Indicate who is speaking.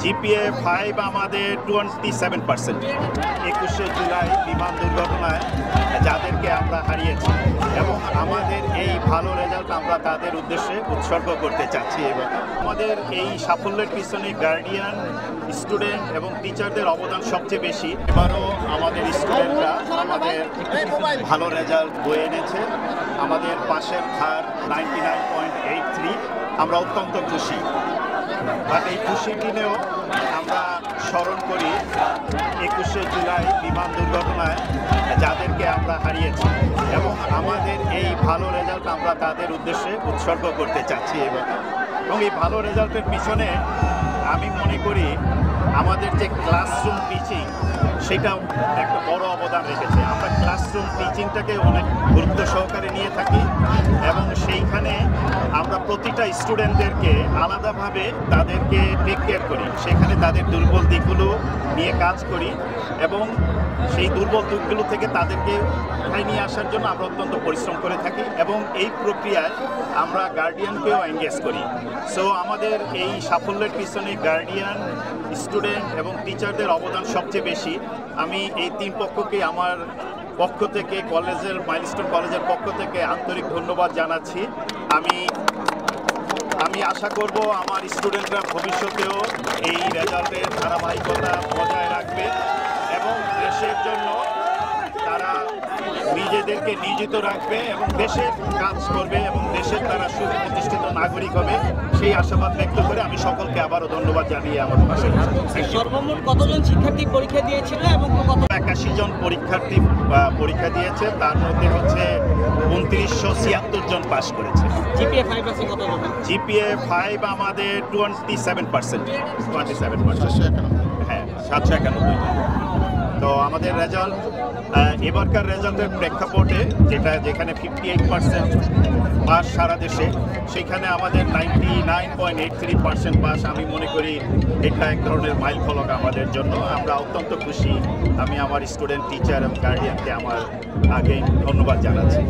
Speaker 1: GPA 5 আমাদের 27%। 21শে জুলাই বিমান দুর্ঘটনায় যাদেরকে আমরা হারিয়েছি এবং আমাদের এই ভালো রেজাল্ট আমরা তাদের উদ্দেশ্যে উৎসর্গ করতে চাচ্ছি। এবং আমাদের এই সাফল্যের পিছনে গার্ডিয়ান, স্টুডেন্ট এবং টিচারদের অবদান সবচেয়ে বেশি। এবারও আমাদের স্টুডেন্টরা আমাদের ভালো রেজাল্ট বয়ে এনেছে। আমাদের পাশের হার 99.83। আমরা অত্যন্ত খুশি। বাট এই খুশির দিনেও আমরা স্মরণ করি 21শে জুলাই বিমান দুর্ঘটনায় যাদেরকে আমরা হারিয়েছি এবং আমাদের এই ভালো রেজাল্ট আমরা তাদের উদ্দেশ্যে উৎসর্গ করতে চাচ্ছি। এবং এই ভালো রেজাল্টের পিছনে আমি মনে করি আমাদের যে ক্লাসরুম টিচিং সেটাও একটা বড় অবদান রেখেছে। আমরা ক্লাসরুম টিচিংটাকে অনেক গুরুত্ব সহকারে নিয়ে থাকি এবং সেইখানে আমরা প্রতিটা স্টুডেন্টদেরকে আলাদাভাবে তাদেরকে টেক কেয়ার করি। সেখানে তাদের দুর্বল দিকগুলো নিয়ে কাজ করি এবং সেই দুর্বল দিকগুলো থেকে তাদেরকে উঠায় নিয়ে আসার জন্য আমরা অত্যন্ত পরিশ্রম করে থাকি এবং এই প্রক্রিয়ায় আমরা গার্ডিয়ানকেও এনগেজ করি। সো আমাদের এই সাফল্যের পিছনে গার্ডিয়ান, স্টুডেন্ট এবং টিচারদের অবদান সবচেয়ে বেশি। আমি এই তিন পক্ষকে আমার পক্ষ থেকে মাইলস্টোন কলেজের পক্ষ থেকে আন্তরিক ধন্যবাদ জানাচ্ছি। আমি আশা করব আমার স্টুডেন্টরা ভবিষ্যতেও এই রেজাল্টের ধারাবাহিকতা বজায় রাখবে এবং দেশের জন্য তারা নিজেদেরকে নিয়োজিত রাখবে এবং দেশের কাজ করবে এবং দেশের তারা সুপ্রতিষ্ঠিত নাগরিক হবে, সেই আশাবাদ ব্যক্ত করে আমি সকলকে আবারও ধন্যবাদ জানিয়ে আমার পাশে।
Speaker 2: সর্বমোট কতজন শিক্ষার্থী পরীক্ষা দিয়েছিল এবং
Speaker 1: 81 জন পরীক্ষার্থী পরীক্ষা দিয়েছে, তার মধ্যে হচ্ছে 2976 জন পাস করেছে।
Speaker 2: জিপিএ 5 আছে কতজন?
Speaker 1: জিপিএ 5 আমাদের 27%। হ্যাঁ, 791 জন। তো আমাদের রেজাল্ট এবারকার রেজাল্টের প্রেক্ষাপটে যেখানে 58% পাস সারা দেশে, সেখানে আমাদের 99.83% পাস। আমি মনে করি এটা এক ধরনের মাইল ফলক আমাদের জন্য। আমরা অত্যন্ত খুশি। আমি আমার স্টুডেন্ট, টিচার এবং গার্ডিয়ানকে আমার আগে ধন্যবাদ জানাচ্ছি।